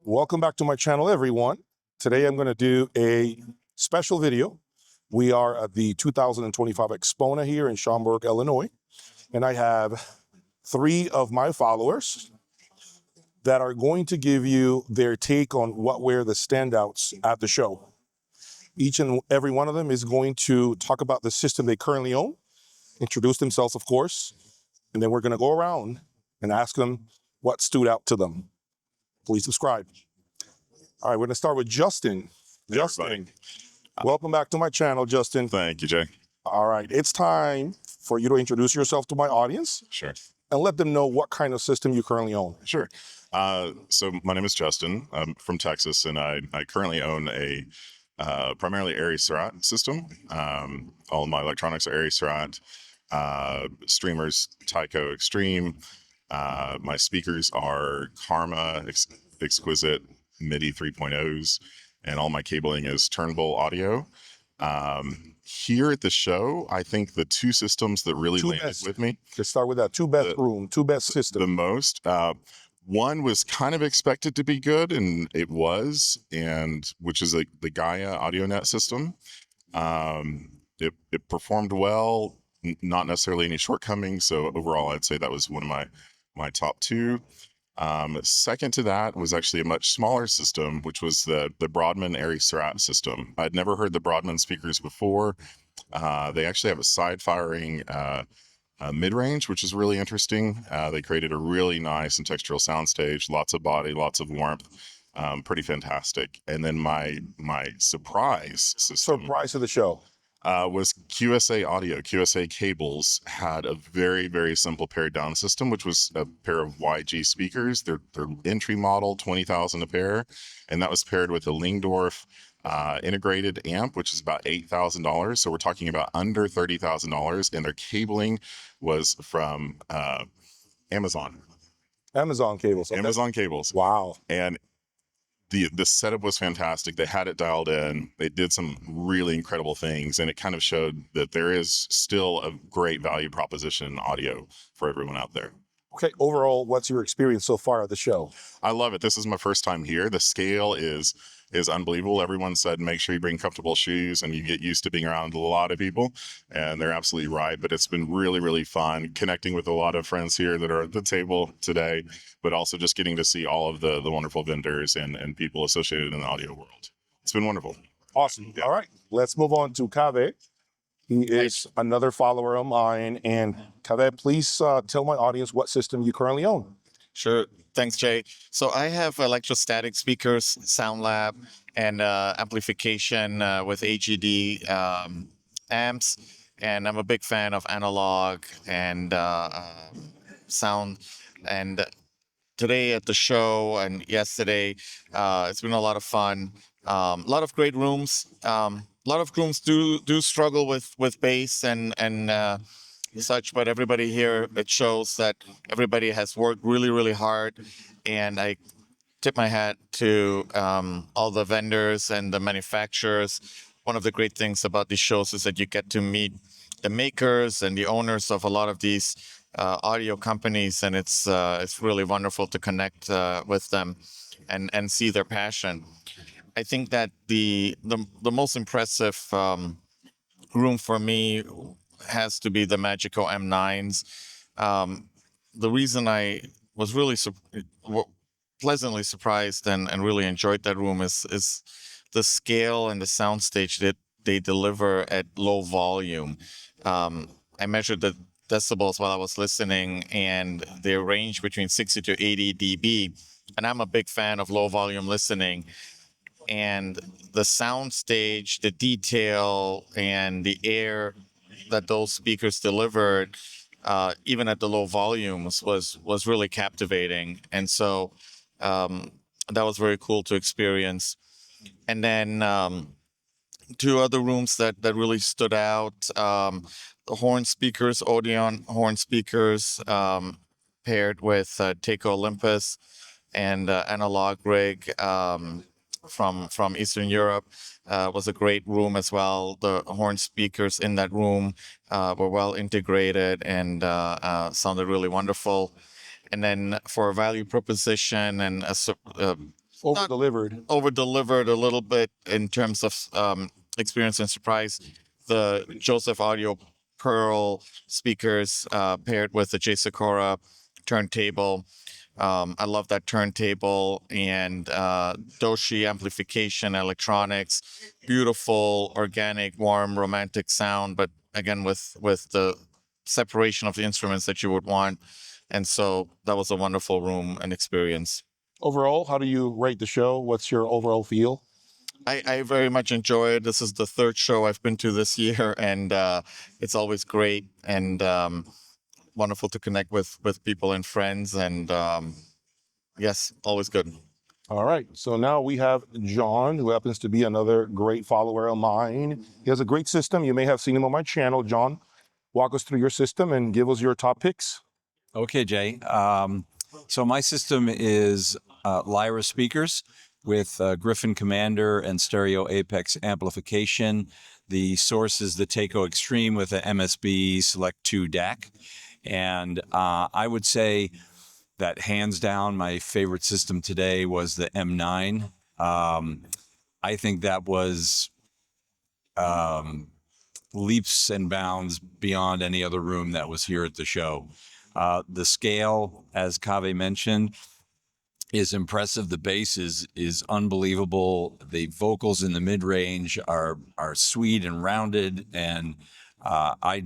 Welcome back to my channel, everyone. Today I'm going to do a special video. We are at the 2025 AXPONA here in Schaumburg, Illinois, and I have 3 of my followers that are going to give you their take on what were the standouts at the show. Each and every one of them is going to talk about the system they currently own, introduce themselves, of course, and then we're going to go around and ask them what stood out to them. Please subscribe. All right, we're going to start with Justin. Hey, Justin, welcome back to my channel, Justin. Thank you, Jay. All right, it's time for you to introduce yourself to my audience. Sure. And let them know what kind of system you currently own. Sure. So my name is Justin. I'm from Texas, and I currently own a primarily Aries Surratt system. All of my electronics are Aries Surratt. Streamers, Tyco Extreme. My speakers are Karma Exquisite MIDI 3.0s, and all my cabling is Turnbull audio. Here at the show, I think the 2 systems that really landed with me. Let's start with that. 2 best systems. The most. One was kind of expected to be good, and it was, and which is the Gaia AudioNet system. It performed well, not necessarily any shortcomings. So overall, I'd say that was one of my top 2. Second to that was actually a much smaller system, which was the Broadman Aries Surratt system. I'd never heard the Broadman speakers before. They actually have a side-firing mid-range, which is really interesting. They created a really nice and textural soundstage, lots of body, lots of warmth, pretty fantastic. And then my surprise system. Surprise of the show. Was QSA Audio. QSA Cables had a very, very simple pared down system, which was a pair of YG speakers. Their entry model, $20,000 a pair. And that was paired with a Lingdorf integrated amp, which is about $8,000. So we're talking about under $30,000. And their cabling was from Amazon. Amazon cables. Okay. Amazon cables. Wow. And the setup was fantastic. They had it dialed in. They did some really incredible things, and it kind of showed that there is still a great value proposition in audio for everyone out there. Okay, overall, what's your experience so far at the show? I love it. This is my first time here. The scale is unbelievable. Everyone said make sure you bring comfortable shoes and you get used to being around a lot of people, and they're absolutely right. But it's been really, really fun connecting with a lot of friends here that are at the table today, but also just getting to see all of the wonderful vendors and people associated in the audio world. It's been wonderful. Awesome. Yeah. All right, let's move on to Kaveh. He is another follower of mine. And Kaveh, please tell my audience what system you currently own. Sure. Thanks, Jay. So I have electrostatic speakers, SoundLab, and amplification with AGD amps. And I'm a big fan of analog and sound. And today at the show and yesterday, it's been a lot of fun. A lot of great rooms. A lot of rooms do struggle with bass and such, but everybody here, it shows that everybody has worked really, really hard. And I tip my hat to all the vendors and the manufacturers. One of the great things about these shows is that you get to meet the makers and the owners of a lot of these audio companies, and it's really wonderful to connect with them and see their passion. I think that the most impressive room for me has to be the Magico M9s. The reason I was really pleasantly surprised and really enjoyed that room is the scale and the soundstage that they deliver at low volume. I measured the decibels while I was listening, and they range between 60 to 80 dB. And I'm a big fan of low volume listening. And the soundstage, the detail, and the air that those speakers delivered, even at the low volumes, was really captivating. And so that was very cool to experience. And then 2 other rooms that really stood out, the horn speakers, Odeon horn speakers, paired with Takeo Olympus and Analog Rig from Eastern Europe, was a great room as well. The horn speakers in that room were well integrated and sounded really wonderful. And then for a value proposition and Over delivered. over delivered a little bit in terms of experience and surprise. The Joseph Audio Pearl speakers paired with the J Sakura turntable. I love that turntable and Doshi amplification, electronics, beautiful, organic, warm, romantic sound, but again with the separation of the instruments that you would want. And so that was a wonderful room and experience. Overall, how do you rate the show? What's your overall feel? I very much enjoy it. This is the third show I've been to this year, and it's always great and wonderful to connect with people and friends. And yes, always good. All right. So now we have John, who happens to be another great follower of mine. He has a great system. You may have seen him on my channel. John, walk us through your system and give us your top picks. Okay, Jay. So my system is Lyra speakers with Griffin Commander and Stereo Apex amplification. The source is the Takeo Extreme with a MSB Select 2 DAC. And I would say that hands down, my favorite system today was the M9. I think that was leaps and bounds beyond any other room that was here at the show. The scale, as Kaveh mentioned, is impressive. The bass is unbelievable. The vocals in the mid-range are sweet and rounded, and I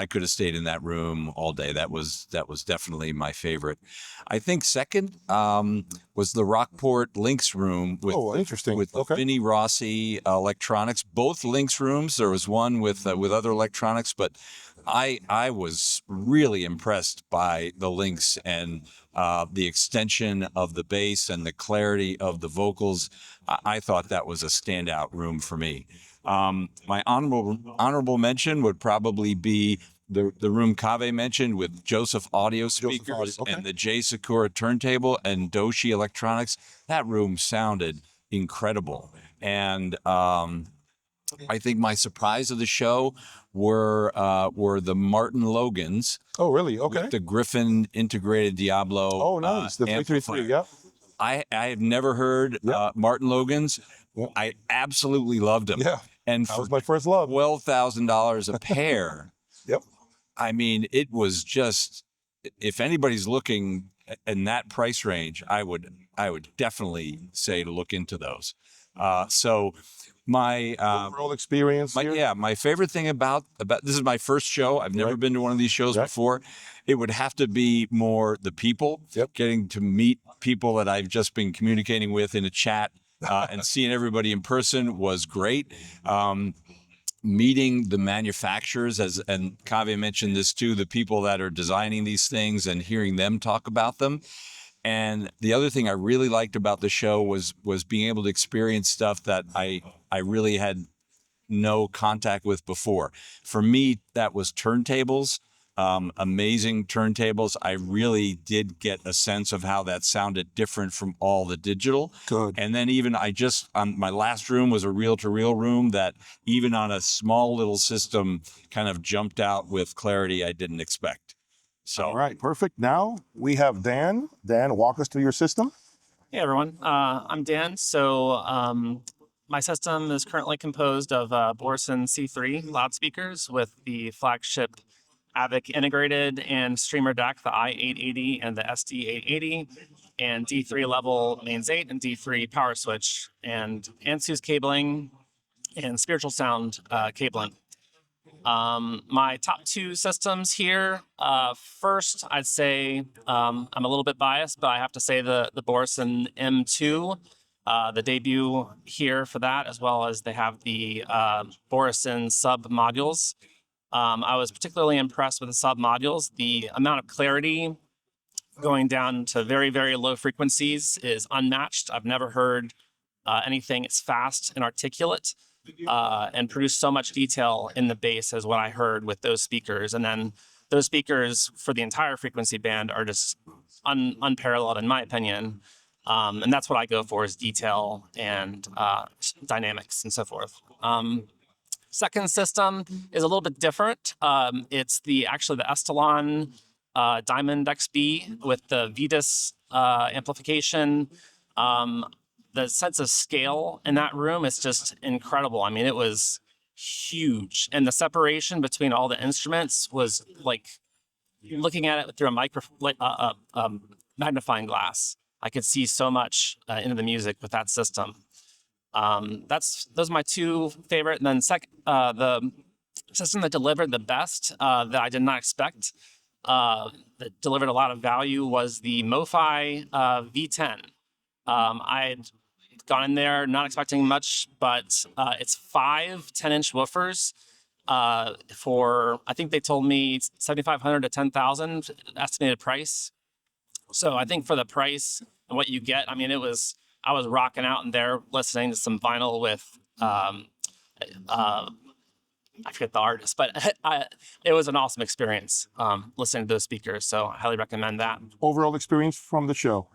could have stayed in that room all day. That was definitely my favorite. I think second was the Rockport Lynx room with interesting. with Okay. Vinnie Rossi electronics. Both Lynx rooms. There was one with other electronics, but I was really impressed by the Lynx and the extension of the bass and the clarity of the vocals. I thought that was a standout room for me. My honorable mention would probably be the room Kaveh mentioned with Joseph Audio speakers okay. and the J Sakura turntable and Doshi electronics. That room sounded incredible. And I think my surprise of the show were the Martin Logans. Oh, really? Okay. With the Griffin integrated Diablo. Oh, nice. The 333. Yeah. I have never heard Martin Logans. Yeah. I absolutely loved them. Yeah. And That for was my first love. $12,000 a pair. Yep. I mean, it was just, if anybody's looking in that price range, I would definitely say to look into those. So my Overall experience here? my favorite thing about this is my first show. I've never been to one of these shows before. It would have to be more the people, getting to meet people that I've just been communicating with in a chat and seeing everybody in person was great. Meeting the manufacturers, and Kaveh mentioned this too, the people that are designing these things and hearing them talk about them. And the other thing I really liked about the show was being able to experience stuff that I really had no contact with before. For me, that was turntables, amazing turntables. I really did get a sense of how that sounded different from all the digital. Good. And then even my last room was a reel-to-reel room that even on a small little system kind of jumped out with clarity I didn't expect. So, All right, perfect. Now we have Dan. Dan, walk us through your system. Hey everyone, I'm Dan. So my system is currently composed of Borson C3 loudspeakers with the flagship AVIC integrated and streamer DAC, the I880 and the SD880, and D3 level mains 8 and D3 power switch, and ANSUS cabling and spiritual sound cabling. My top two systems here. First, I'd say I'm a little bit biased, but I have to say the Borson M2, the debut here for that, as well as they have the Borson sub modules. I was particularly impressed with the sub modules. The amount of clarity going down to very, very low frequencies is unmatched. I've never heard anything as fast and articulate and produce so much detail in the bass as what I heard with those speakers. And then those speakers for the entire frequency band are just unparalleled in my opinion. And that's what I go for, is detail and dynamics and so forth. Second system is a little bit different. It's actually the Estalon Diamond XB with the Vetus amplification. the sense of scale in that room is just incredible. I mean, it was huge, and the separation between all the instruments was like looking at it through a magnifying glass. I could see so much into the music with that system. Those are my two favorite. And then the system that delivered the best that I did not expect, that delivered a lot of value, was the MoFi V10. I'd gone in there not expecting much, but it's 5 10-inch woofers for, I think they told me 7,500 to 10,000 estimated price. So I think for the price and what you get, I mean, I was rocking out in there listening to some vinyl with, I forget the artist, but it was an awesome experience listening to those speakers. So I highly recommend that. Overall experience from the show.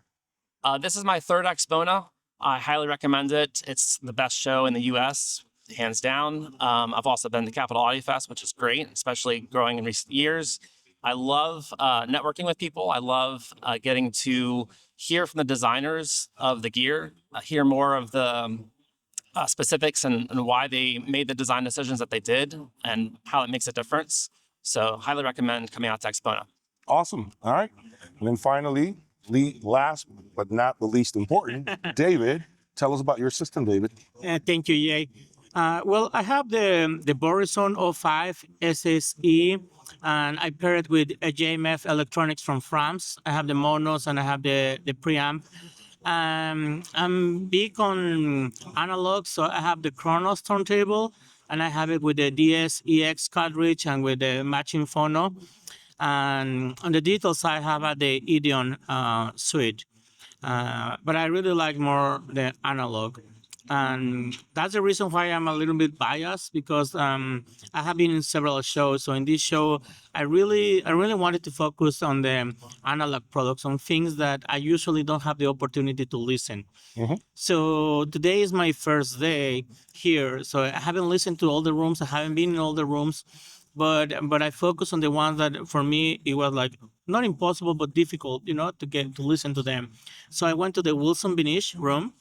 This is my third AXPONA. I highly recommend it. It's the best show in the U.S., hands down. I've also been to Capital Audio Fest, which is great, especially growing in recent years. I love networking with people. I love getting to hear from the designers of the gear, hear more of the specifics and why they made the design decisions that they did and how it makes a difference. So highly recommend coming out to AXPONA. Awesome. All right. And then finally, last but not the least important, David, tell us about your system, David. Thank you, Jay. Well, I have the Borison 05 SSE, and I pair it with a JMF electronics from France. I have the monos and I have the preamp. I'm big on analog, so I have the Kronos turntable, and I have it with the DS-EX cartridge and with the matching phono. And on the digital side, I have the Ideon suite. But I really like more the analog. And that's the reason why I'm a little bit biased, because I have been in several shows. So in this show, I really wanted to focus on the analog products, on things that I usually don't have the opportunity to listen. Mm-hmm. So today is my first day here. So I haven't listened to all the rooms. I haven't been in all the rooms, but I focus on the ones that for me it was like not impossible but difficult, to get to listen to them. So I went to the Wilson Benish room.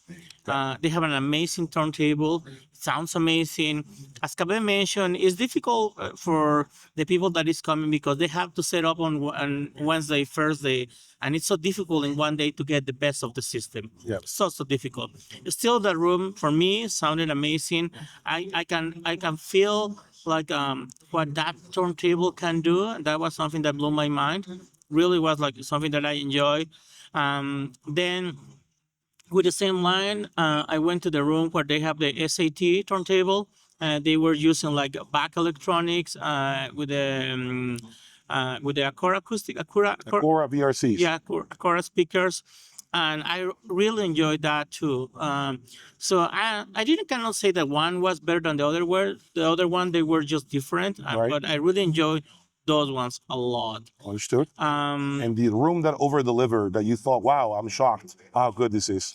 They have an amazing turntable. It sounds amazing. As Cabe mentioned, it's difficult for the people that is coming because they have to set up on Wednesday, Thursday, and it's so difficult in one day to get the best of the system. Yeah. So difficult. Still, the room for me sounded amazing. I can feel like what that turntable can do. That was something that blew my mind. Really was like something that I enjoy. Then with the same line, I went to the room where they have the SAT turntable. They were using like back electronics with the Acora acoustic, Agora VRCs. yeah, Acora speakers, and I really enjoyed that too. So I didn't cannot say that one was better than the other. The other one, they were just different, Right. but I really enjoyed those ones a lot. Understood. And the room that over-delivered that you thought, wow, I'm shocked how good this is.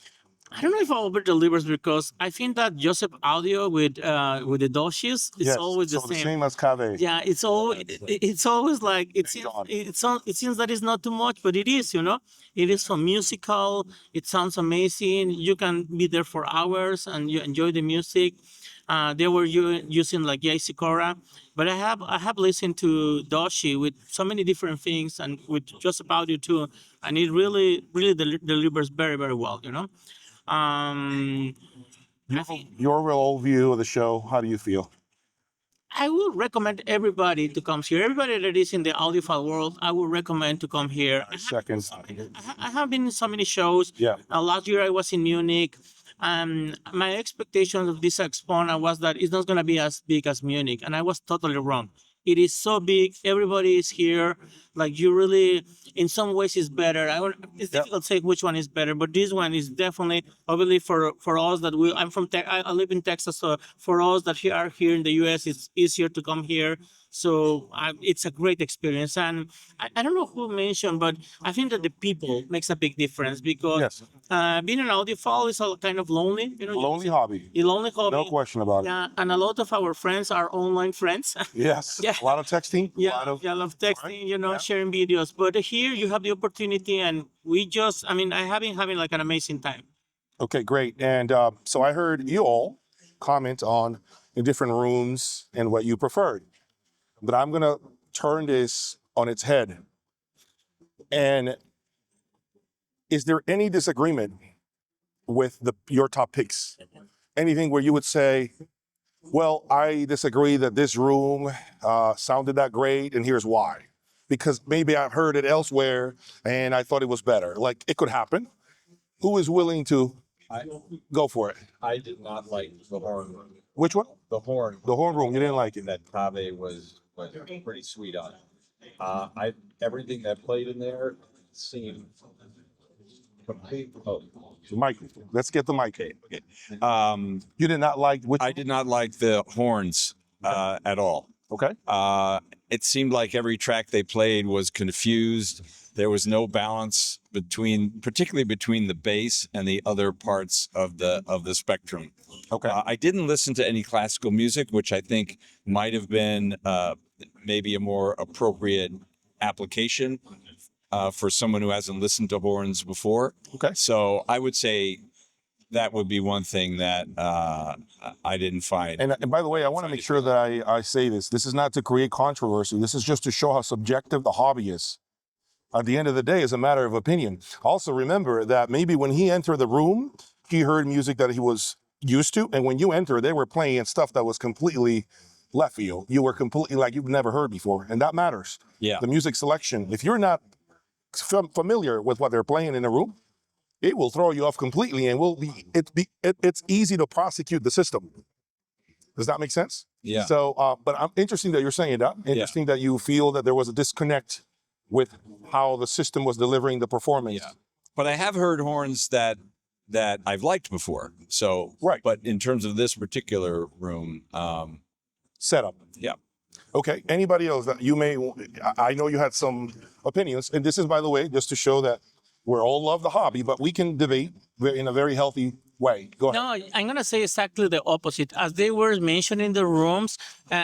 I don't know if I over delivers because I think that Joseph Audio with the Doshes is Yes, always the so same. the same as Cave. Yeah, it's always like it seems that it's not too much, but it is. It is so musical. It sounds amazing. You can be there for hours and you enjoy the music. They were using like JC Cora, but I have listened to Doshi with so many different things and with Joseph Audio too, and it really delivers very, very well. Your overall view of the show, how do you feel? I would recommend everybody to come here. Everybody that is in the audiophile world, I would recommend to come here. Seconds. I have been in so many shows. Yeah. Last year I was in Munich. My expectations of this AXPONA was that it's not going to be as big as Munich, and I was totally wrong. It is so big. Everybody is here. Like you really, in some ways, is better. It's difficult to say which one is better, but this one is definitely, obviously, for us that I live in Texas, so for us that are here in the U.S., it's easier to come here. So it's a great experience. And I don't know who mentioned, but I think that the people makes a big difference because Yes. being an audiophile is a kind of lonely. Lonely hobby. A lonely hobby. No question about it. Yeah, and a lot of our friends are online friends. Yes. Yeah. A lot of texting. Yeah, A lot of, I love texting, Yeah. sharing videos. But here you have the opportunity, and I have been having like an amazing time. Okay, great. And so I heard you all comment on the different rooms and what you preferred. But I'm going to turn this on its head. And is there any disagreement with your top picks? Anything where you would say, well, I disagree that this room sounded that great, and here's why. Because maybe I've heard it elsewhere and I thought it was better. Like, it could happen. Who is willing to go for it? I did not like the horn room. Which one? The horn. The horn room. You didn't like it. That Kave was pretty sweet on it. Everything that played in there seemed complete. Oh, The mic. Let's get the mic. okay. You did not like which? I did not like the horns at all. Okay. It seemed like every track they played was confused. There was no balance particularly between the bass and the other parts of the spectrum. Okay. I didn't listen to any classical music, which I think might have been maybe a more appropriate application for someone who hasn't listened to horns before. Okay. So I would say that would be one thing that I didn't find. And by the way, I want to make sure that I say this. This is not to create controversy. This is just to show how subjective the hobby is. At the end of the day, it's a matter of opinion. Also, remember that maybe when he entered the room, he heard music that he was used to. And when you enter, they were playing stuff that was completely left field. You were completely like you've never heard before. And that matters. Yeah. The music selection. If you're not familiar with what they're playing in the room, it will throw you off completely, and it's easy to prosecute the system. Does that make sense? Yeah. So, but I'm interesting that you're saying that. Interesting that you feel that there was a disconnect with how the system was delivering the performance. Yeah. But I have heard horns that I've liked before. So, right. But in terms of this particular room, setup. Yeah. Okay. Anybody else that you may? I know you had some opinions, and this is, by the way, just to show that we all love the hobby, but we can debate in a very healthy way. Go ahead. No, I'm gonna say exactly the opposite. As they were mentioning the rooms,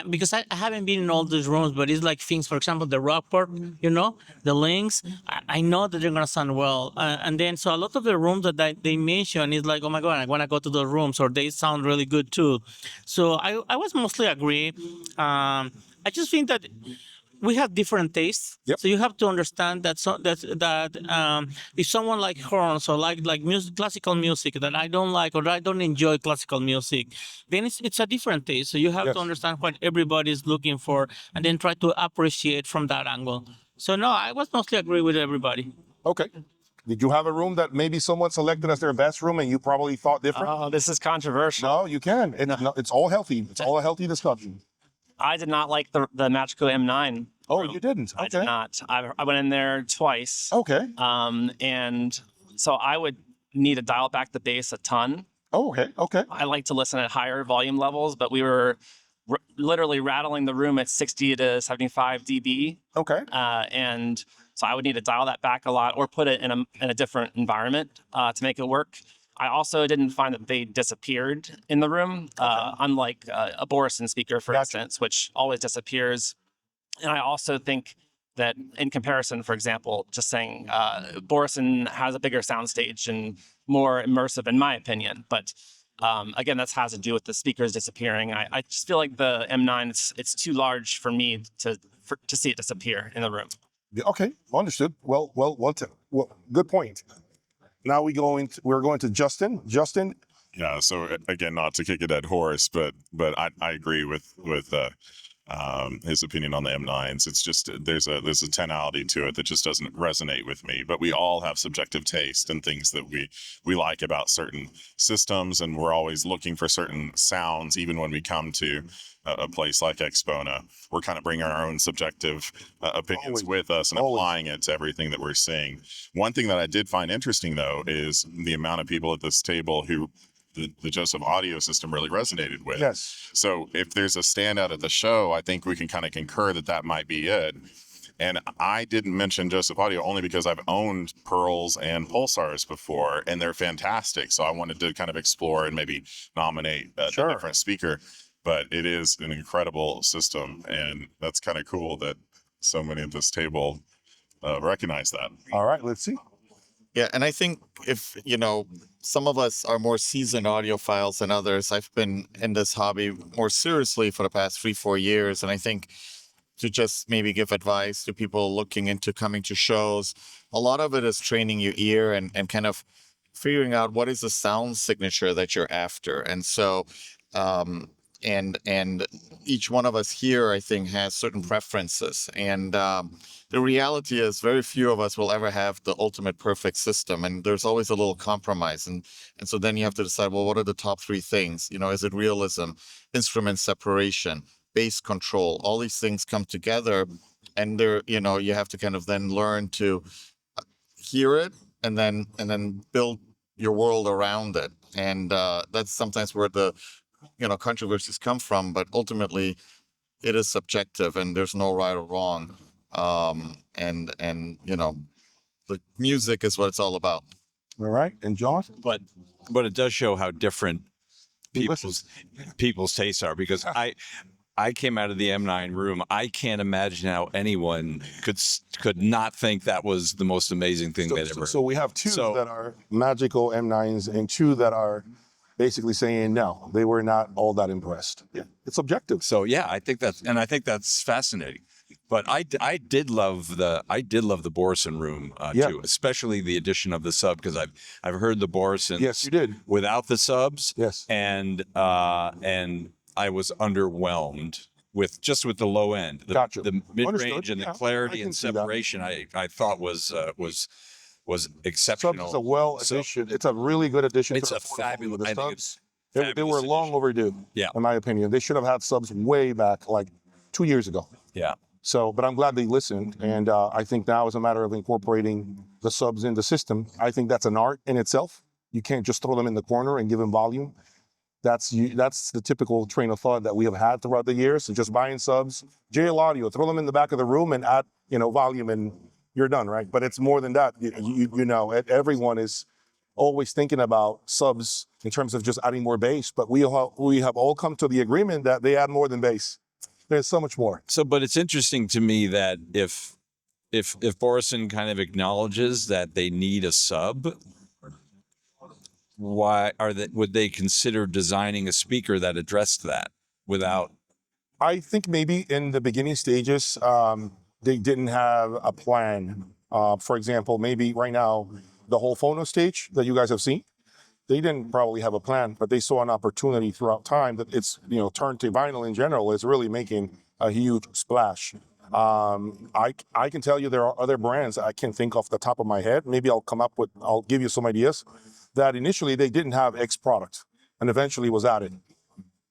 because I haven't been in all these rooms, but it's like things, for example, the Rockport, the links. I know that they're gonna sound well, and then so a lot of the rooms that they mention is like, oh my god, I wanna go to those rooms, or they sound really good too. So I was mostly agree. I just think that we have different tastes, Yep. so you have to understand that if someone like horns or like music, classical music that I don't like or I don't enjoy classical music, then it's a different taste. So you have to understand what everybody's looking for and then try to appreciate from that angle. So no, I was mostly agree with everybody. Okay. Did you have a room that maybe someone selected as their best room and you probably thought different? Oh, this is controversial. No, you can. It's all healthy. It's all a healthy discussion. I did not like the Magico M9. Oh, you didn't? Okay. I did not. I went in there twice. Okay. And so I would need to dial back the bass a ton. Oh, okay. Okay. I like to listen at higher volume levels, but we were literally rattling the room at 60 to 75 dB. Okay. And so I would need to dial that back a lot or put it in a different environment to make it work. I also didn't find that they disappeared in the room, unlike a Borison speaker, for instance, which always disappears. And I also think that in comparison, for example, just saying Borison has a bigger soundstage and more immersive, in my opinion. But again, that has to do with the speakers disappearing. I just feel like the M9, it's too large for me to see it disappear in the room. Okay. Understood. Well, good point. Now we're going to Justin. Justin. Yeah. So again, not to kick a dead horse, but I agree with his opinion on the M9s. It's just there's a tonality to it that just doesn't resonate with me. But we all have subjective taste and things that we like about certain systems, and we're always looking for certain sounds. Even when we come to a place like AXPONA, we're kind of bringing our own subjective opinions with us and applying it to everything that we're seeing. One thing that I did find interesting, though, is the amount of people at this table who the Joseph audio system really resonated with. Yes. So if there's a standout at the show, I think we can kind of concur that might be it. And I didn't mention Joseph Audio only because I've owned Pearls and Pulsars before, and they're fantastic. So I wanted to kind of explore and maybe nominate a different speaker. But it is an incredible system, and that's kind of cool that so many at this table recognize that. All right, let's see. Yeah, and I think if, some of us are more seasoned audiophiles than others. I've been in this hobby more seriously for the past 3, 4 years. And I think to just maybe give advice to people looking into coming to shows, a lot of it is training your ear and kind of figuring out what is the sound signature that you're after. And so, um, and each one of us here, I think, has certain preferences. And the reality is, very few of us will ever have the ultimate perfect system, and there's always a little compromise. And so then you have to decide, well, what are the top three things? Is it realism, instrument separation, bass control? All these things come together, and you have to kind of then learn to hear it and then build your world around it. And that's sometimes where the controversies come from, but ultimately it is subjective and there's no right or wrong. And the music is what it's all about. All right. And John? But it does show how different He people's tastes are, because I came out of the M9 room. I can't imagine how anyone could not think that was the most amazing thing they'd ever. So we have two that are magical M9s and two that are basically saying no, they were not all that impressed. Yeah, it's objective. So yeah, I think that's fascinating. But I did love the Borison room too, especially the addition of the sub, because I've heard the Borisons. Yes, you did. Without the subs. Yes. And I was underwhelmed with the low end. Gotcha. The mid range Understood. and Yeah, the clarity I can and see that. separation I thought was exceptional. Subs is a well addition. It's a really good addition. It's to a the portfolio. fabulous. The I think subs, it's they fabulous were long addition. overdue. Yeah. In my opinion, they should have had subs way back, like 2 years ago. Yeah. So, but I'm glad they listened, and I think now is a matter of incorporating the subs in the system. I think that's an art in itself. You can't just throw them in the corner and give them volume. That's the typical train of thought that we have had throughout the years. So just buying subs, JL Audio, throw them in the back of the room and add volume, and you're done, right? But it's more than that. Everyone is always thinking about subs in terms of just adding more bass, but we have all come to the agreement that they add more than bass. There's so much more. So, but it's interesting to me that if Borison kind of acknowledges that they need a sub, would they consider designing a speaker that addressed that without? I think maybe in the beginning stages, they didn't have a plan. For example, maybe right now, the whole phono stage that you guys have seen, they didn't probably have a plan, but they saw an opportunity throughout time that it's, turned to vinyl in general is really making a huge splash. I can tell you there are other brands I can think off the top of my head. Maybe I'll give you some ideas that initially they didn't have X product and eventually was added.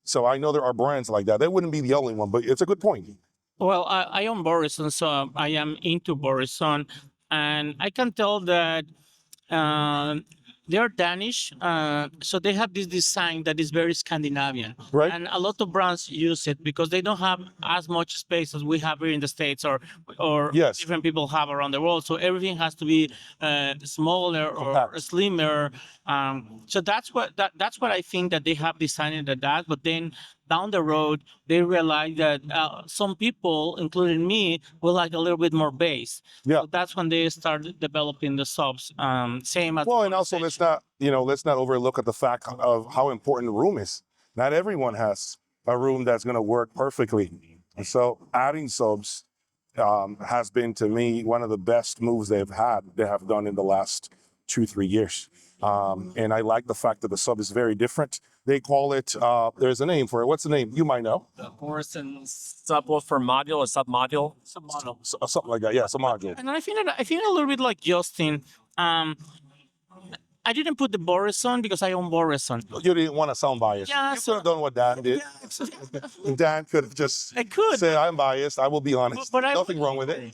So I know there are brands like that. They wouldn't be the only one, but it's a good point. Well, I own Borison, so I am into Borison, and I can tell that they're Danish, so they have this design that is very Scandinavian. Right. And a lot of brands use it because they don't have as much space as we have here in the States or Yes. different people have around the world. So everything has to be smaller or Compact. slimmer. So that's what I think that they have designed that. But then down the road, they realize that some people, including me, will like a little bit more bass. Yeah. So that's when they started developing the subs. Same as Well, and also let's not overlook at the fact of how important the room is. Not everyone has a room that's going to work perfectly. And so adding subs has been, to me, one of the best moves they have done in the last 2-3 years. And I like the fact that the sub is very different. They call it, there's a name for it. What's the name? You might know. The Borison subwoofer module or submodule. submodel. Something like that. Yeah, it's a module. And I think a little bit like Justin. I didn't put the Borison because I own Borison. You didn't want to sound biased. Yeah, You so- could have done what Dan did. Dan could have just I could. said, I'm biased. I will be honest. But I- Nothing wrong with it.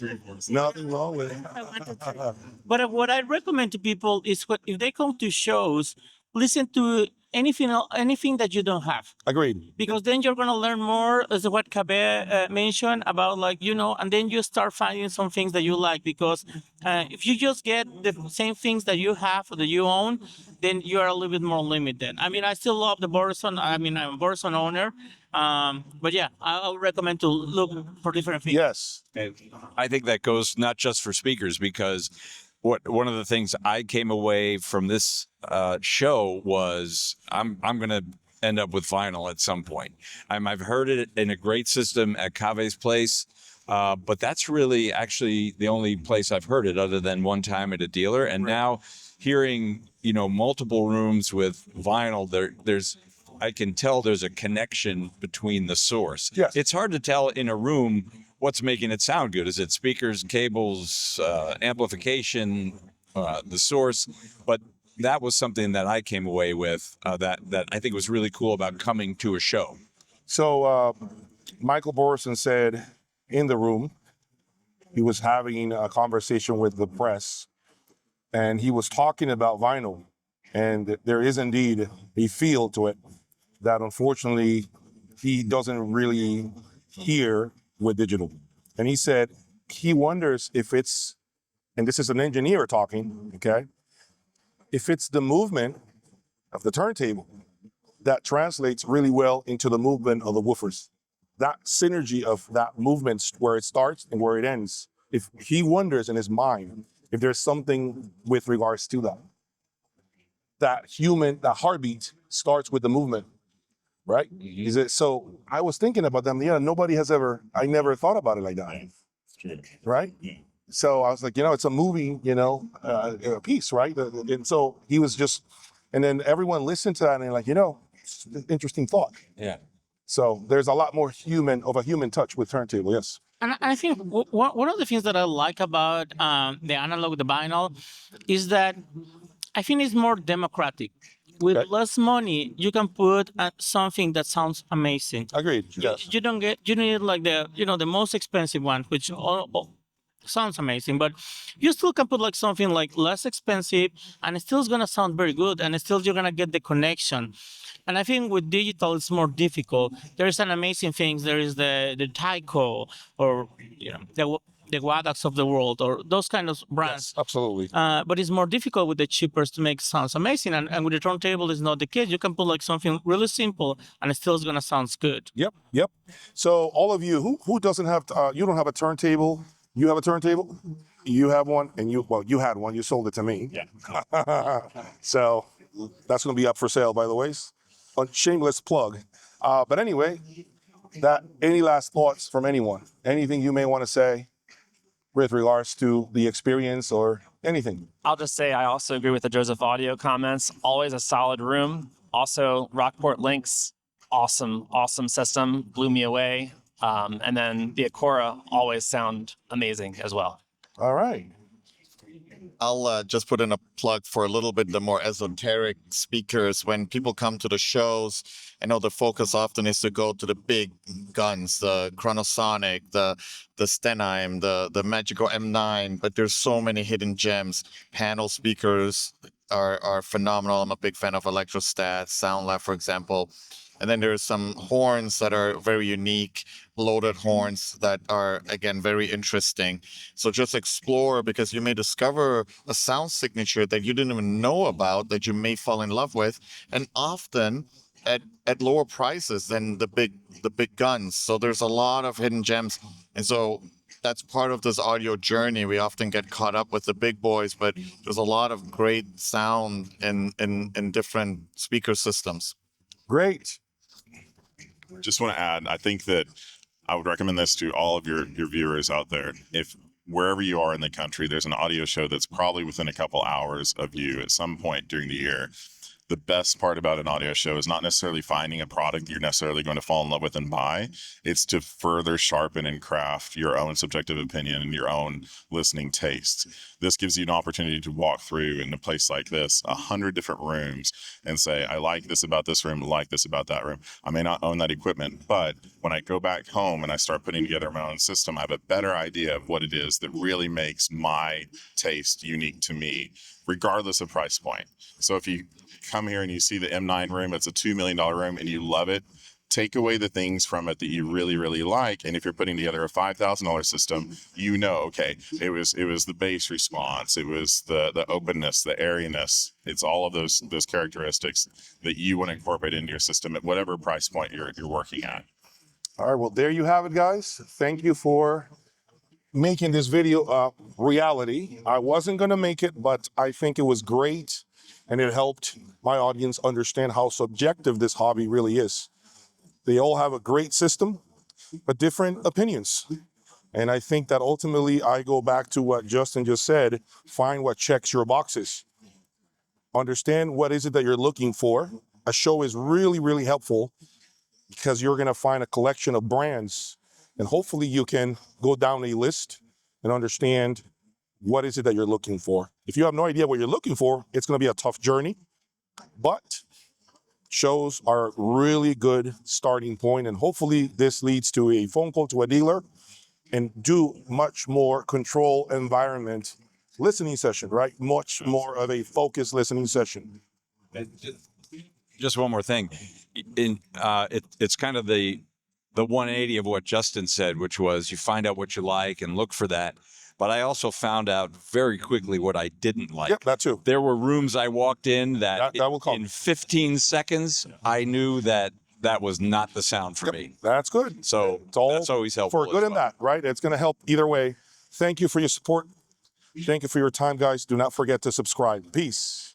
Nothing wrong with it. But what I recommend to people is if they come to shows, listen to anything that you don't have, Agreed. because then you're gonna learn more, as what Kabe mentioned about, and then you start finding some things that you like. Because if you just get the same things that you have or that you own, then you are a little bit more limited. I mean, I still love the Borison. I'm a Borison owner, but yeah, I would recommend to look for different things. Yes. And I think that goes not just for speakers, because one of the things I came away from this show was I'm going to end up with vinyl at some point. I've heard it in a great system at Cave's place, but that's really actually the only place I've heard it, other than one time at a dealer. And now hearing multiple rooms with vinyl, I can tell there's a connection between the source. Yes. It's hard to tell in a room what's making it sound good. Is it speakers, cables, amplification, the source? But that was something that I came away with that I think was really cool about coming to a show. So Michael Borison said in the room, he was having a conversation with the press, and he was talking about vinyl. And there is indeed a feel to it that unfortunately he doesn't really hear with digital. And he said he wonders if it's, and this is an engineer talking, okay, if it's the movement of the turntable that translates really well into the movement of the woofers. That synergy of that movement, where it starts and where it ends. If he wonders in his mind if there's something with regards to that. That heartbeat starts with the movement, right? Is it? So I was thinking about them. Yeah, I never thought about it like that, right? So I was like, it's a movie, piece, right? And so he was just, and then everyone listened to that and they're like, it's an interesting thought. Yeah. So there's a lot more a human touch with turntable, yes. And I think one of the things that I like about the analog, the vinyl, is that I think it's more democratic. With less money, you can put something that sounds amazing. Agreed. Yes. You don't need like the most expensive one, which all sounds amazing, but you still can put like something like less expensive, and it still is gonna sound very good, and still you're gonna get the connection. And I think with digital, it's more difficult. There's an amazing things. There is the Tyco, or the Wadax of the world, or those kind of brands. Yes, absolutely. But it's more difficult with the cheapers to make sounds amazing. And with the turntable, it's not the case. You can put like something really simple, and it still is gonna sound good. Yep. So all of you, who doesn't have, you don't have a turntable. You have a turntable? You have one, and you had one. You sold it to me. Yeah. So that's going to be up for sale, by the way. A shameless plug. But anyway, any last thoughts from anyone? Anything you may want to say with regards to the experience or anything? I'll just say I also agree with the Joseph Audio comments. Always a solid room. Also, Rockport Links, awesome system, blew me away. And then the Acora always sound amazing as well. All right. I'll just put in a plug for a little bit the more esoteric speakers. When people come to the shows, I know the focus often is to go to the big guns, the Chronosonic, the Stenheim, the Magico M9, but there's so many hidden gems. Panel speakers are phenomenal. I'm a big fan of Electrostat, SoundLab, for example. And then there's some horns that are very unique, loaded horns that are, again, very interesting. So just explore, because you may discover a sound signature that you didn't even know about, that you may fall in love with, and often at lower prices than the big guns. So there's a lot of hidden gems. And so that's part of this audio journey. We often get caught up with the big boys, but there's a lot of great sound in different speaker systems. Great. Just want to add, I think that I would recommend this to all of your viewers out there. If wherever you are in the country, there's an audio show that's probably within a couple hours of you at some point during the year. The best part about an audio show is not necessarily finding a product you're necessarily going to fall in love with and buy. It's to further sharpen and craft your own subjective opinion and your own listening tastes. This gives you an opportunity to walk through in a place like this, 100 different rooms, and say, I like this about this room, I like this about that room. I may not own that equipment, but when I go back home and I start putting together my own system, I have a better idea of what it is that really makes my taste unique to me, regardless of price point. So if you come here and you see the M9 room, it's a $2 million room, and you love it, take away the things from it that you really, really like. And if you're putting together a $5,000 system, okay, it was the bass response, it was the openness, the airiness. It's all of those characteristics that you want to incorporate into your system at whatever price point you're working at. All right. Well, there you have it, guys. Thank you for making this video a reality. I wasn't going to make it, but I think it was great, and it helped my audience understand how subjective this hobby really is. They all have a great system, but different opinions. And I think that ultimately I go back to what Justin just said, find what checks your boxes. Understand what is it that you're looking for. A show is really, really helpful because you're going to find a collection of brands, and hopefully you can go down a list and understand what is it that you're looking for. If you have no idea what you're looking for, it's going to be a tough journey, but shows are a really good starting point, and hopefully this leads to a phone call to a dealer and do much more control environment listening session, right? Much more of a focused listening session. Just one more thing. It's kind of the 180 of what Justin said, which was you find out what you like and look for that. But I also found out very quickly what I didn't like. Yep, that too. There were rooms I walked in that will come. in 15 seconds, I knew that was not the sound for me. That's good. So It's all that's always helpful. for good and bad, right? It's going to help either way. Thank you for your support. Thank you for your time, guys. Do not forget to subscribe. Peace.